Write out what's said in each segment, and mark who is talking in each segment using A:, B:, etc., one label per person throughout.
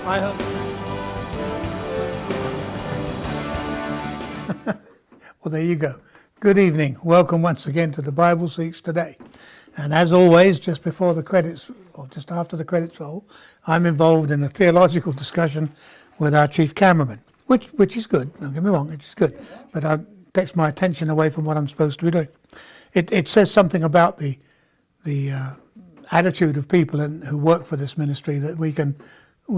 A: I hope. Well, there you go. Good evening. Welcome once again to the Bible Seeks Today. And as always, just before the credits, or just after the credits roll, I'm involved in a theological discussion with our chief cameraman, which is good. Don't get me wrong, it's good. But it takes my attention away from what I'm supposed to be doing. It says something about the attitude of people who work for this ministry, that we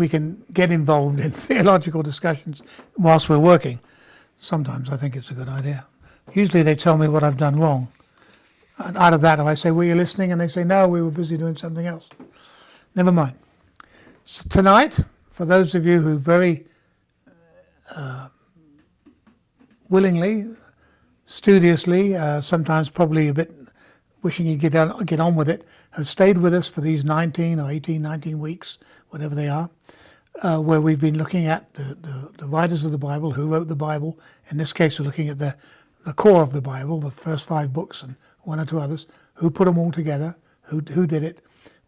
A: can get involved in theological discussions whilst we're working. Sometimes I think it's a good idea. Usually they tell me what I've done wrong. And out of that, I say, were you listening? And they say, no, we were busy doing something else. Never mind. So tonight, for those of you who very willingly, studiously, sometimes probably a bit wishing you get on with it, have stayed with us for these 19 or 18, 19 weeks, whatever they are, where we've been looking at the writers of the Bible, who wrote the Bible. In this case, we're looking at the core of the Bible, the first 5 books and one or two others, who put them all together, who did it.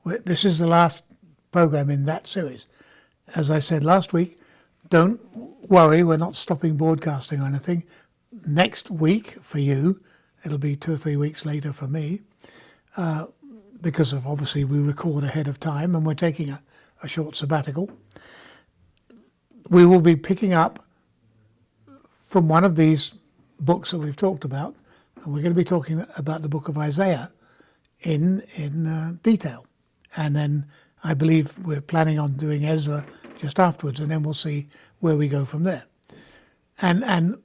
A: This is the last program in that series. As I said last week, don't worry, we're not stopping broadcasting or anything. Next week for you, it'll be 2 or 3 weeks later for me, because of obviously we record ahead of time and we're taking a short sabbatical. We will be picking up from one of these books that we've talked about, and we're going to be talking about the book of Isaiah in detail. And then I believe we're planning on doing Ezra just afterwards, and then we'll see where we go from there. And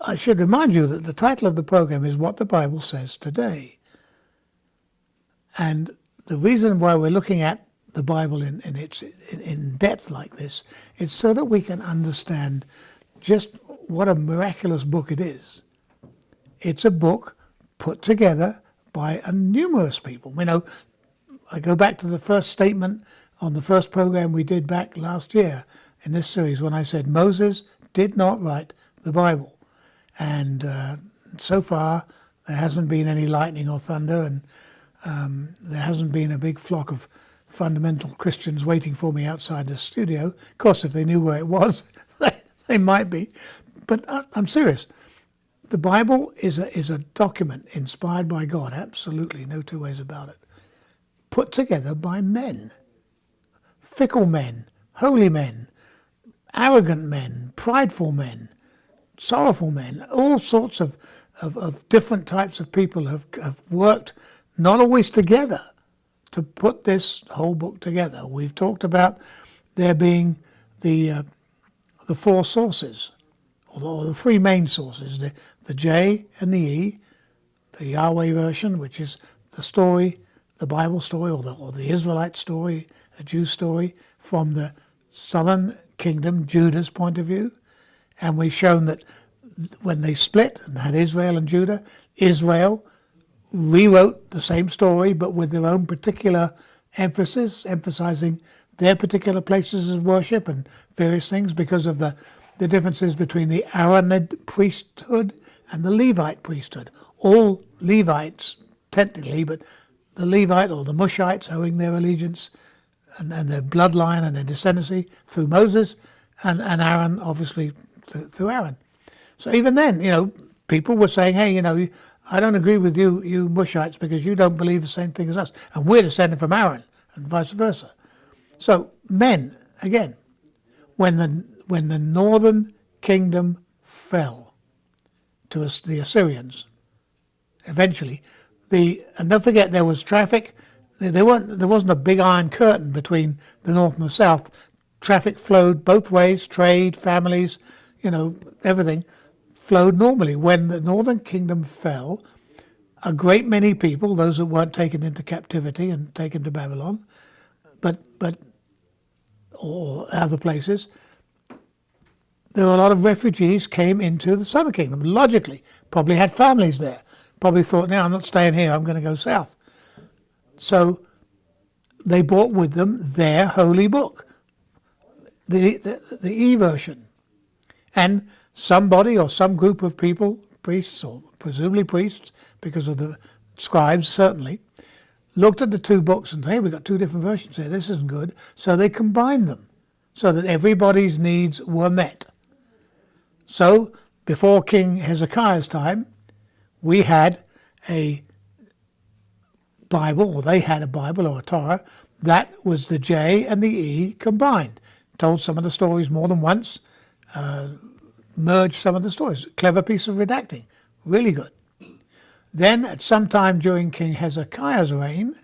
A: I should remind you that the title of the program is What the Bible Says Today. And the reason why we're looking at the Bible in depth like this, it's so that we can understand just what a miraculous book it is. It's a book put together by numerous people. You know, I go back to the first statement on the first program we did back last year in this series when I said Moses did not write the Bible. And so far there hasn't been any lightning or thunder, and there hasn't been a big flock of fundamental Christians waiting for me outside the studio. Of course, if they knew where it was, they might be. But I'm serious. The Bible is a document inspired by God, absolutely, no two ways about it, put together by men, fickle men, holy men, arrogant men, prideful men, sorrowful men. All sorts of different types of people have worked, not always together, to put this whole book together. We've talked about there being the 4 sources, or the 3 main sources, the J and the E, the Yahweh version, which is the story, the Bible story, or the Israelite story, a Jew story, from the southern kingdom, Judah's point of view. And we've shown that when they split and had Israel and Judah, Israel rewrote the same story but with their own particular emphasis, emphasizing their particular places of worship and various things because of the differences between the Aaronid priesthood and the Levite priesthood. All Levites, technically, but the Levite or the Mushites owing their allegiance and their bloodline and their descendancy through Moses, and Aaron, obviously, through Aaron. So even then, you know, people were saying, hey, you know, I don't agree with you Mushites because you don't believe the same thing as us. And we're descended from Aaron, and vice versa. So men, again, when the northern kingdom fell to the Assyrians, eventually, and don't forget there was traffic. There wasn't a big iron curtain between the north and the south. Traffic flowed both ways, trade, families, you know, everything flowed normally. When the northern kingdom fell, a great many people, those that weren't taken into captivity and taken to Babylon, but or other places, there were a lot of refugees came into the southern kingdom. Logically, probably had families there. Probably thought, no, I'm not staying here, I'm going to go south. So they brought with them their holy book, the E version. And somebody or some group of people, priests or presumably priests, because of the scribes certainly, looked at the two books and said, hey, we've got two different versions here, this isn't good. So they combined them so that everybody's needs were met. So before King Hezekiah's time, we had a Bible, or they had a Bible or a Torah, that was the J and the E combined. Told some of the stories more than once, merged some of the stories. Clever piece of redacting, really good. Then at some time during King Hezekiah's reign,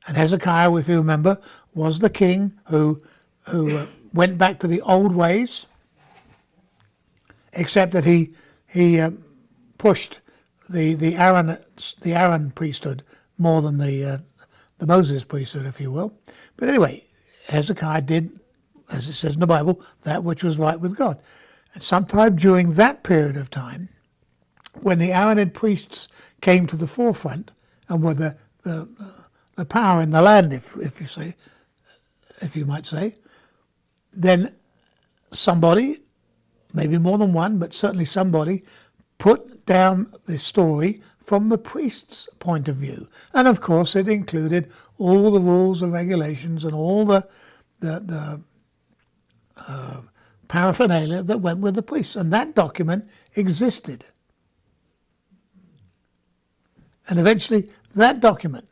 A: and Hezekiah, if you remember, was the king who went back to the old ways, except that he pushed the Aaron priesthood more than the Moses priesthood, if you will. But anyway, Hezekiah did, as it says in the Bible, that which was right with God. And sometime during that period of time, when the Aaronid priests came to the forefront and were the power in the land, if you might say, then somebody, maybe more than one, but certainly somebody, put down the story from the priest's point of view. And of course it included all the rules and regulations and all the paraphernalia that went with the priests. And that document existed. And eventually that document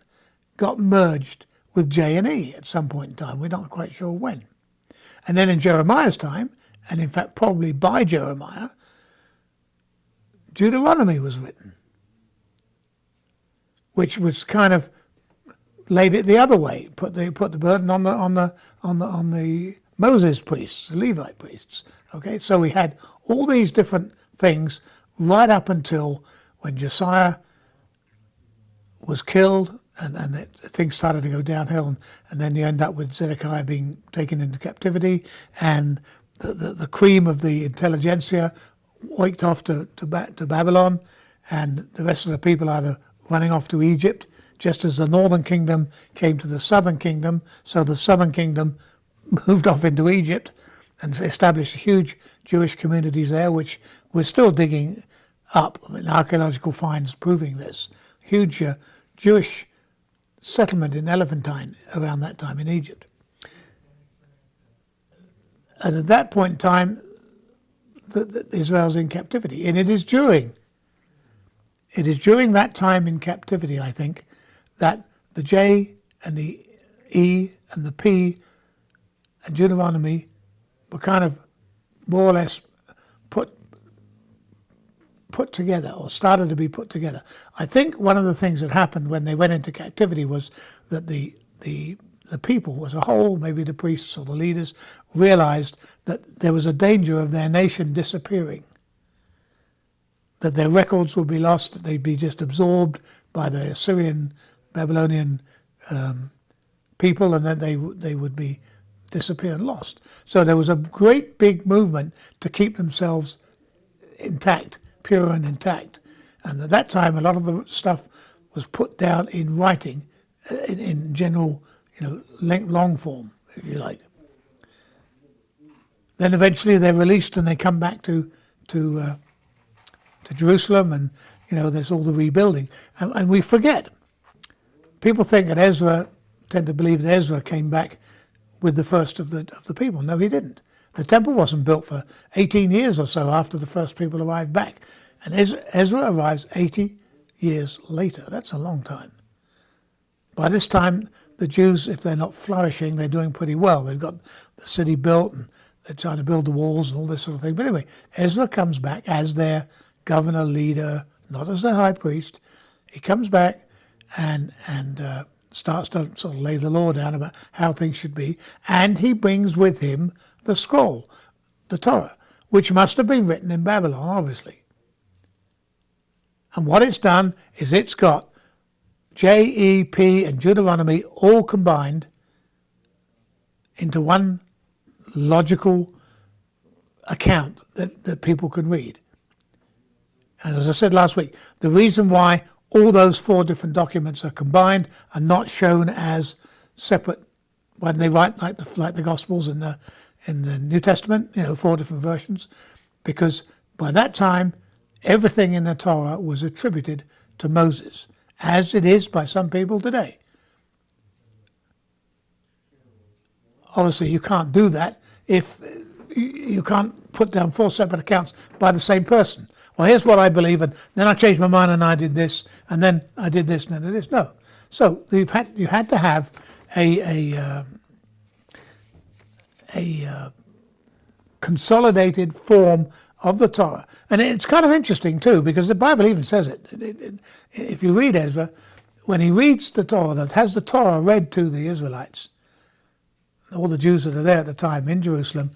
A: got merged with J and E at some point in time. We're not quite sure when. And then in Jeremiah's time, and in fact probably by Jeremiah, Deuteronomy was written, which was kind of laid it the other way, put the burden on the Moses priests, the Levite priests. Okay, so we had all these different things right up until when Josiah was killed, and things started to go downhill, and then you end up with Zedekiah being taken into captivity, and the cream of the intelligentsia waked off to Babylon, and the rest of the people either running off to Egypt, just as the northern kingdom came to the southern kingdom, so the southern kingdom moved off into Egypt and established huge Jewish communities there, which we're still digging up. I mean, archaeological finds proving this. Huge Jewish settlement in Elephantine around that time in Egypt. And at that point in time, Israel's in captivity, and it is during that time in captivity, I think, that the J and the E and the P and Deuteronomy were kind of more or less put together, or started to be put together. I think one of the things that happened when they went into captivity was that the people as a whole, maybe the priests or the leaders, realized that there was a danger of their nation disappearing, that their records would be lost, that they'd be just absorbed by the Assyrian, Babylonian people, and that they would be disappear and lost. So there was a great big movement to keep themselves intact, pure and intact. And at that time, a lot of the stuff was put down in writing, in general, long form, if you like. Then eventually they're released and they come back to Jerusalem, and there's all the rebuilding, and we forget. People think that tend to believe that Ezra came back with the first of the people. No, he didn't. The temple wasn't built for 18 years or so after the first people arrived back, and Ezra arrives 80 years later. That's a long time. By this time, the Jews, if they're not flourishing, they're doing pretty well. They've got the city built, and they're trying to build the walls and all this sort of thing. But anyway, Ezra comes back as their governor, leader, not as their high priest. He comes back and starts to sort of lay the law down about how things should be. And he brings with him the scroll, the Torah, which must have been written in Babylon, obviously. And what it's done is it's got J, E, P, and Deuteronomy all combined into one logical account that people can read. And as I said last week, the reason why all those 4 different documents are combined and not shown as separate when they write like the Gospels in the New Testament, 4 different versions, because by that time everything in the Torah was attributed to Moses, as it is by some people today. Obviously, you can't do that if you can't put down 4 separate accounts by the same person. Well, here's what I believe, and then I changed my mind and I did this, and then I did this, and then I did this. No. So you had to have a consolidated form of the Torah. And it's kind of interesting too, because the Bible even says it. If you read Ezra, when he reads the Torah, that has the Torah read to the Israelites, all the Jews that are there at the time in Jerusalem,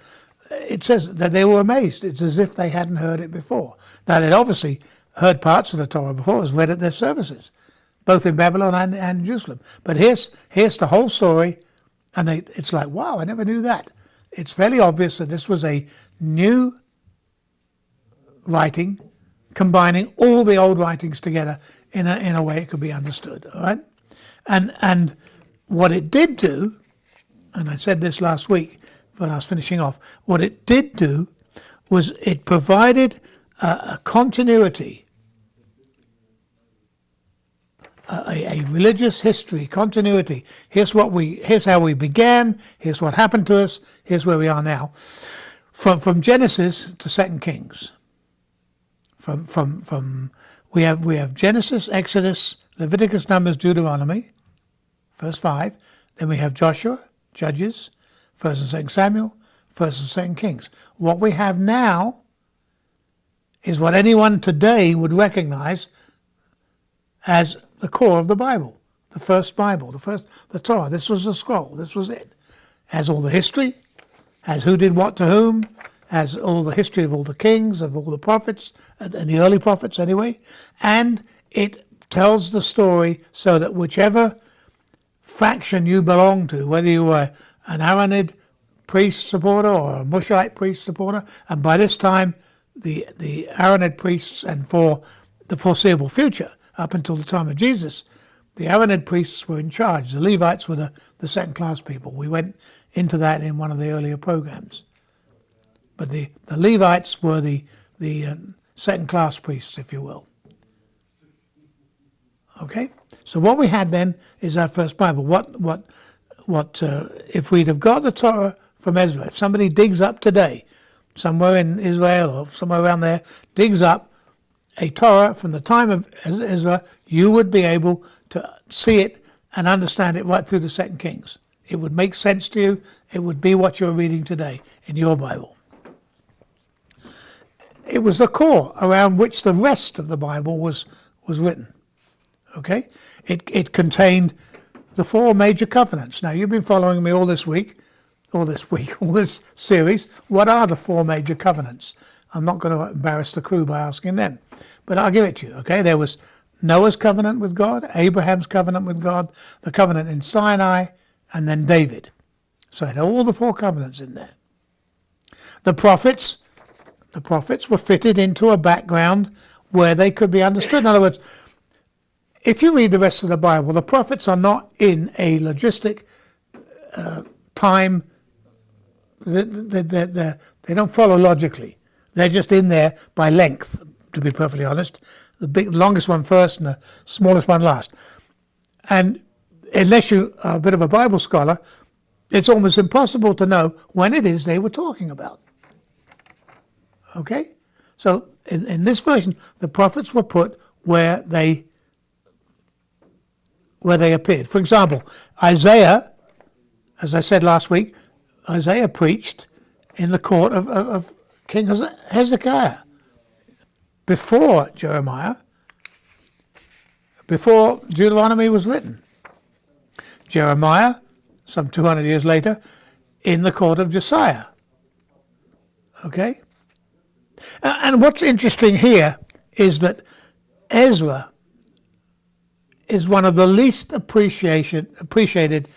A: it says that they were amazed. It's as if they hadn't heard it before. Now, they'd obviously heard parts of the Torah before. It was read at their services, both in Babylon and Jerusalem. But here's the whole story, and it's like, wow, I never knew that. It's fairly obvious that this was a new writing, combining all the old writings together in a way it could be understood. All right, and what it did do, and I said this last week when I was finishing off, what it did do was it provided a continuity, a religious history continuity. Here's how we began. Here's what happened to us. Here's where we are now. From Genesis to 2 Kings. We have Genesis, Exodus, Leviticus, Numbers, Deuteronomy, first 5. Then we have Joshua, Judges, 1st and 2nd Samuel, 1st and 2nd Kings. What we have now is what anyone today would recognize as the core of the Bible, the Bible, the Torah. This was the scroll. This was it. Has all the history, has who did what to whom, has all the history of all the kings, of all the prophets, and the early prophets anyway, and it tells the story so that whichever faction you belong to, whether you were an Aaronid priest supporter or a Mushite priest supporter, and by this time the Aaronid priests, and for the foreseeable future, up until the time of Jesus, the Aaronid priests were in charge. The Levites were the second-class people. We went into that in one of the earlier programs. But the Levites were the second-class priests, if you will. Okay? So what we had then is our first Bible. What if we'd have got the Torah from Ezra, if somebody digs up today, somewhere in Israel or somewhere around there, digs up a Torah from the time of Ezra, you would be able to see it and understand it right through the 2 Kings. It would make sense to you. It would be what you're reading today in your Bible. It was the core around which the rest of the Bible was written. Okay? It contained the 4 major covenants. Now, you've been following me all this series. What are the 4 major covenants? I'm not going to embarrass the crew by asking them, but I'll give it to you. Okay? There was Noah's covenant with God, Abraham's covenant with God, the covenant in Sinai, and then David. So it had all the 4 covenants in there. The prophets were fitted into a background where they could be understood. In other words, if you read the rest of the Bible, the prophets are not in a logistic time. They don't follow logically. They're just in there by length, to be perfectly honest. The longest one first and the smallest one last. And unless you are a bit of a Bible scholar, it's almost impossible to know when it is they were talking about. Okay? So in this version, the prophets were put where they appeared. For example, Isaiah, as I said last week, Isaiah preached in the court of King Hezekiah before Jeremiah, before Deuteronomy was written. Jeremiah, some 200 years later, in the court of Josiah. Okay? And what's interesting here is that Ezra is one of the least appreciated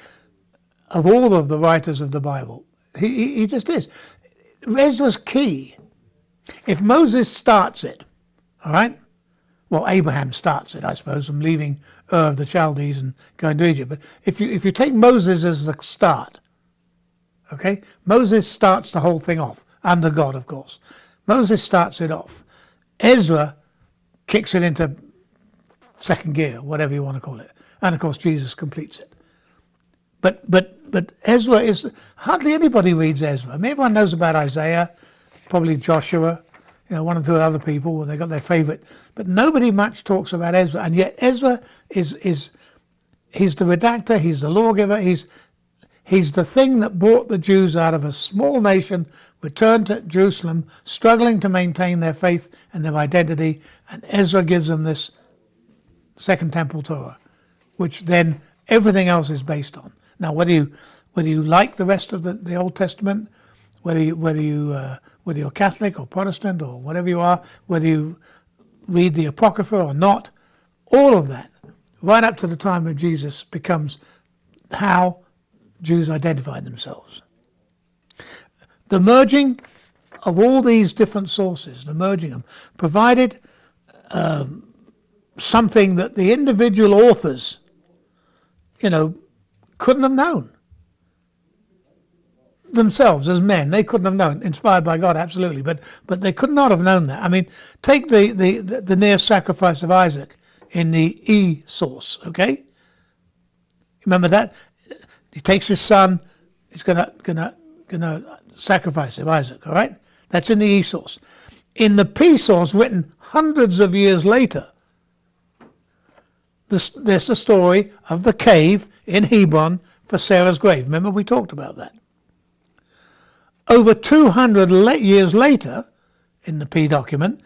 A: of all of the writers of the Bible. He just is. Ezra's key. If Moses starts it, all right? Well, Abraham starts it, I suppose, from leaving Ur of the Chaldees and going to Egypt. But if you take Moses as the start, okay? Moses starts the whole thing off, under God, of course. Moses starts it off. Ezra kicks it into second gear, whatever you want to call it. And of course Jesus completes it. But Ezra is, hardly anybody reads Ezra. I mean, everyone knows about Isaiah, probably Joshua, one or two other people, well, they got their favorite. But nobody much talks about Ezra. And yet Ezra he's the redactor, he's the lawgiver, he's the thing that brought the Jews out of a small nation, returned to Jerusalem, struggling to maintain their faith and their identity. And Ezra gives them this Second Temple Torah, which then everything else is based on. Now, whether you like the rest of the Old Testament, whether you're Catholic or Protestant or whatever you are, whether you read the Apocrypha or not, all of that, right up to the time of Jesus, becomes how Jews identify themselves. The merging of all these different sources, the merging them, provided something that the individual authors, couldn't have known themselves as men. They couldn't have known, inspired by God, absolutely, but they could not have known that. I mean, take the near sacrifice of Isaac in the E source, okay? Remember that? He takes his son, he's gonna sacrifice him, Isaac, all right? That's in the E source. In the P source, written hundreds of years later, there's the story of the cave in Hebron for Sarah's grave. Remember, we talked about that. Over 200 years later, in the P document,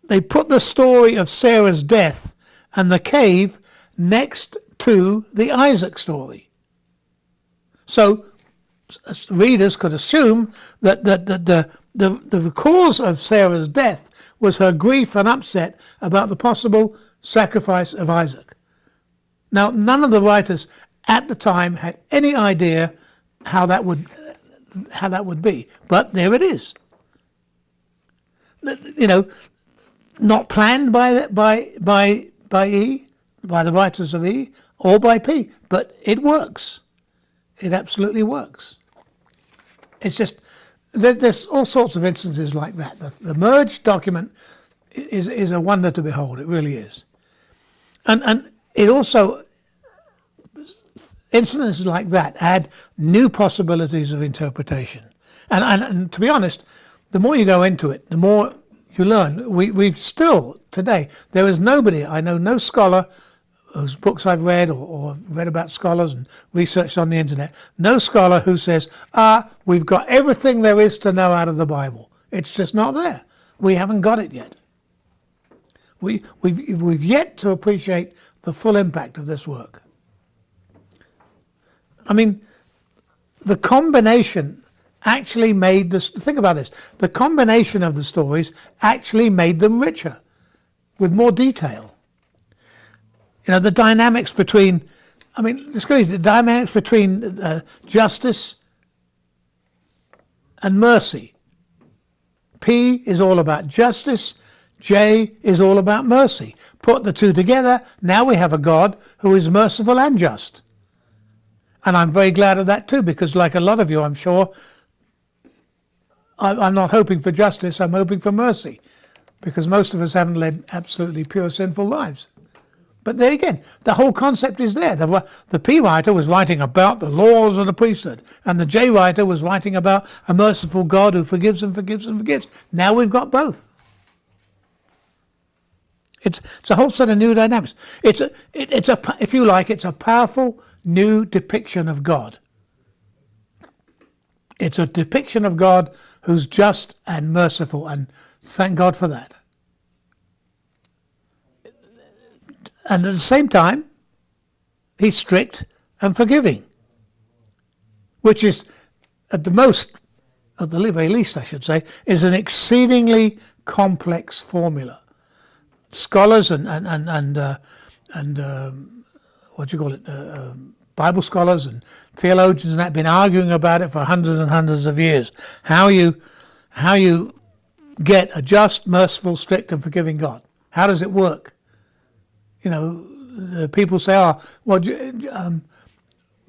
A: they put the story of Sarah's death and the cave next to the Isaac story. So readers could assume that the cause of Sarah's death was her grief and upset about the possible sacrifice of Isaac. Now, none of the writers at the time had any idea how that would be, but there it is. Not planned by E, by the writers of E, or by P, but it works. It absolutely works. It's just there's all sorts of instances like that. The merged document is a wonder to behold. It really is, and it also, instances like that add new possibilities of interpretation. And to be honest, the more you go into it, the more you learn. We've still, today, there is nobody, I know no scholar whose books I've read or read about scholars and researched on the internet, no scholar who says, we've got everything there is to know out of the Bible. It's just not there. We haven't got it yet. We've yet to appreciate the full impact of this work. I mean, the combination actually made this, think about this, the combination of the stories actually made them richer, with more detail. The dynamics between, the dynamics between justice and mercy. P is all about justice, J is all about mercy. Put the two together, now we have a God who is merciful and just. And I'm very glad of that too, because like a lot of you, I'm sure, I'm not hoping for justice, I'm hoping for mercy, because most of us haven't led absolutely pure sinful lives. But there again, the whole concept is there. The P writer was writing about the laws of the priesthood, and the J writer was writing about a merciful God who forgives and forgives and forgives. Now we've got both. It's a whole set of new dynamics. If you like, it's a powerful new depiction of God. It's a depiction of God who's just and merciful, and thank God for that. And at the same time, he's strict and forgiving, which is, at the very least I should say, is an exceedingly complex formula. Scholars and Bible scholars and theologians and that have been arguing about it for hundreds and hundreds of years. How you get a just, merciful, strict and forgiving God. How does it work? People say,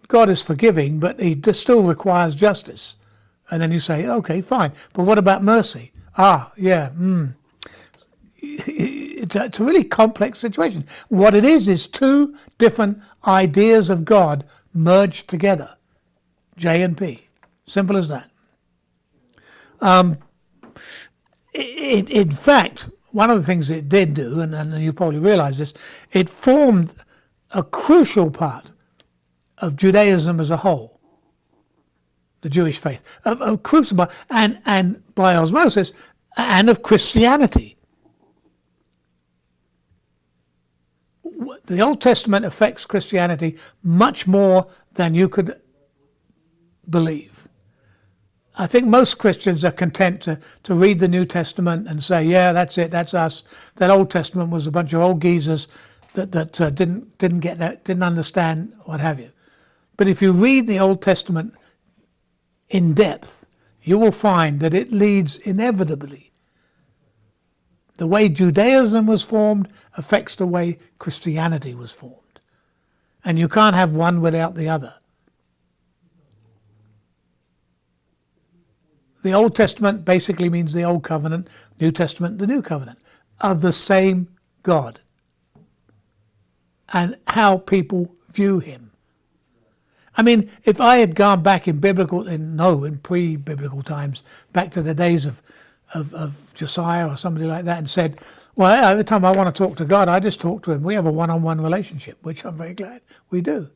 A: God is forgiving, but he still requires justice. And then you say, okay, fine. But what about mercy? It It's a really complex situation. What it is two different ideas of God merged together. J and P. Simple as that. In fact, one of the things it did do, and you probably realize this, it formed a crucial part of Judaism as a whole, the Jewish faith, of crucial part, and by osmosis, and of Christianity. The Old Testament affects Christianity much more than you could believe. I think most Christians are content to read the New Testament and say, yeah, that's it, that's us. That Old Testament was a bunch of old geezers that didn't get that, didn't understand, what have you. But if you read the Old Testament in depth, you will find that it leads inevitably. The way Judaism was formed affects the way Christianity was formed. And you can't have one without the other. The Old Testament basically means the Old Covenant, New Testament, the New Covenant, of the same God. And how people view him. I mean, if I had gone back in pre-biblical times, back to the days of Josiah or somebody like that, and said, well, every time I want to talk to God, I just talk to him. We have a one-on-one relationship, which I'm very glad we do.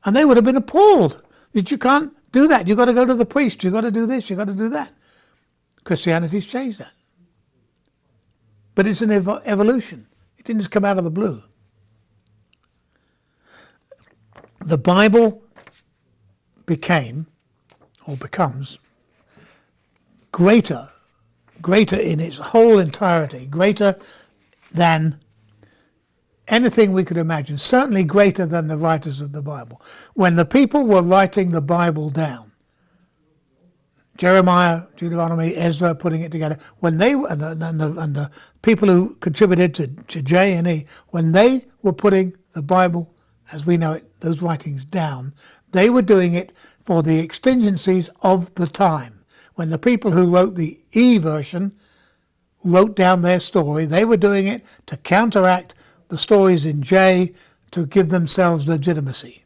A: And they would have been appalled that you can't do that. You've got to go to the priest. You've got to do this. You've got to do that. Christianity's changed that. But it's an evolution. It didn't just come out of the blue. The Bible became, or becomes, greater in its whole entirety, greater than anything we could imagine, certainly greater than the writers of the Bible. When the people were writing the Bible down, Jeremiah, Deuteronomy, Ezra, putting it together, when they and the people who contributed to J and E, when they were putting the Bible, as we know it, those writings down, they were doing it for the exigencies of the time. When the people who wrote the E version wrote down their story, they were doing it to counteract the stories in J, to give themselves legitimacy.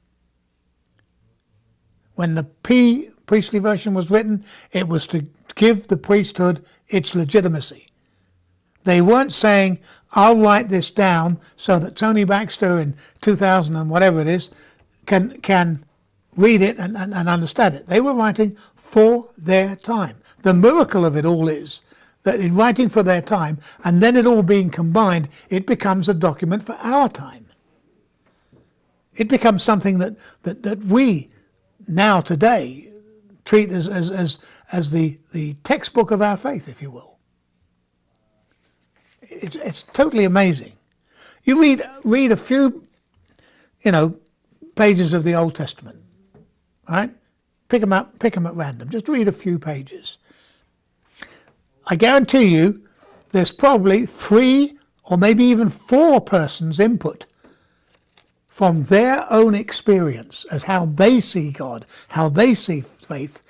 A: When the P priestly version was written, it was to give the priesthood its legitimacy. They weren't saying, I'll write this down so that Tony Baxter in 2000 and whatever it is can read it and understand it. They were writing for their time. The miracle of it all is that in writing for their time, and then it all being combined, it becomes a document for our time. It becomes something that we now today treat as the textbook of our faith, if you will. It's totally amazing. You read a few, pages of the Old Testament, right? Pick them at random. Just read a few pages. I guarantee you there's probably 3 or maybe even 4 persons' input from their own experience as how they see God, how they see faith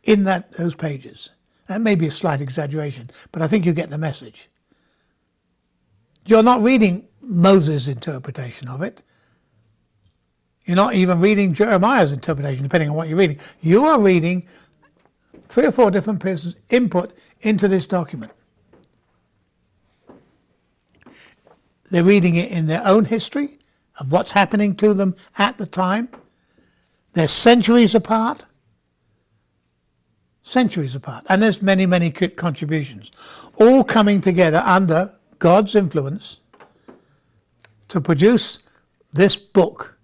A: in those pages. That may be a slight exaggeration, but I think you get the message. You're not reading Moses' interpretation of it. You're not even reading Jeremiah's interpretation, depending on what you're reading. You are reading 3 or 4 different persons' input into this document. They're reading it in their own history of what's happening to them at the time. They're centuries apart. And there's many, many contributions, all coming together under God's influence to produce this book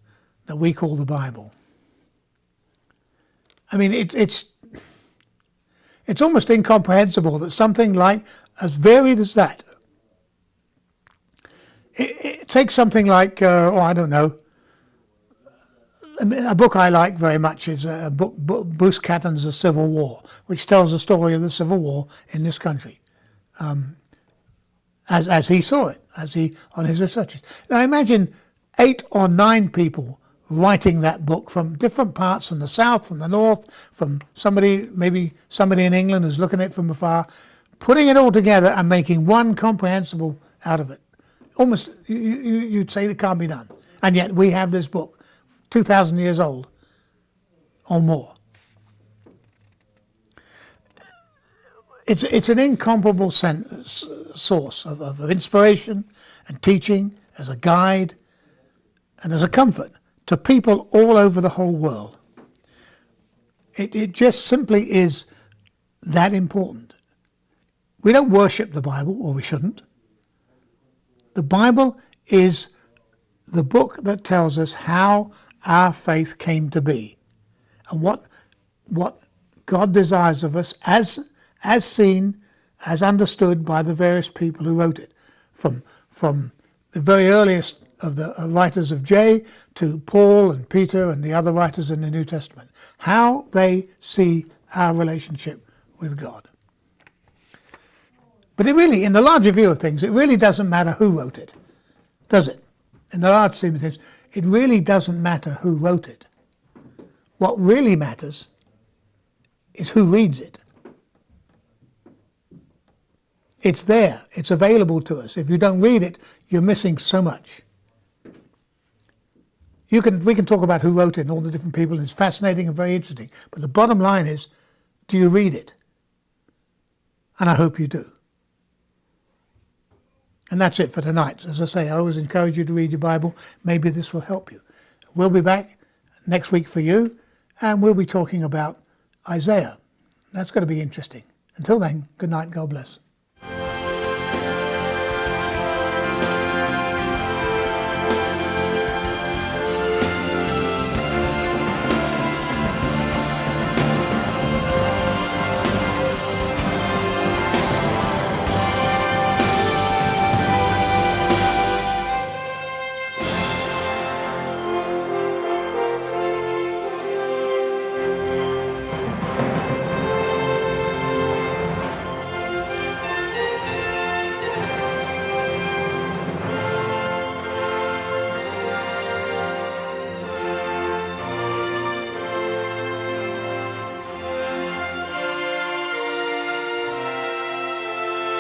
A: that we call the Bible. I mean, it's almost incomprehensible that something like as varied as that. It takes something like, I don't know, a book I like very much is a book, Bruce Catton's The Civil War, which tells the story of the Civil War in this country, as he saw it, on his researches. Now imagine 8 or 9 people writing that book from different parts, from the south, from the north, from maybe somebody in England who's looking at it from afar, putting it all together and making one comprehensible out of it. almost you'd say it can't be done. And yet we have this book, 2,000 years old or more. It's an incomparable source of inspiration and teaching, as a guide and as a comfort to people all over the whole world. It just simply is that important. We don't worship the Bible, or we shouldn't. The Bible is the book that tells us how our faith came to be and what God desires of us as seen, as understood by the various people who wrote it, from the very earliest of the writers of J to Paul and Peter and the other writers in the New Testament, how they see our relationship with God. But it really, in the larger view of things, it really doesn't matter who wrote it, does it? In the large scheme of things, it really doesn't matter who wrote it. What really matters is who reads it. It's there. It's available to us. If you don't read it, you're missing so much. We can talk about who wrote it and all the different people, and it's fascinating and very interesting. But the bottom line is, do you read it? And I hope you do. And that's it for tonight. As I say, I always encourage you to read your Bible. Maybe this will help you. We'll be back next week for you, and we'll be talking about Isaiah. That's going to be interesting. Until then, good night, God bless.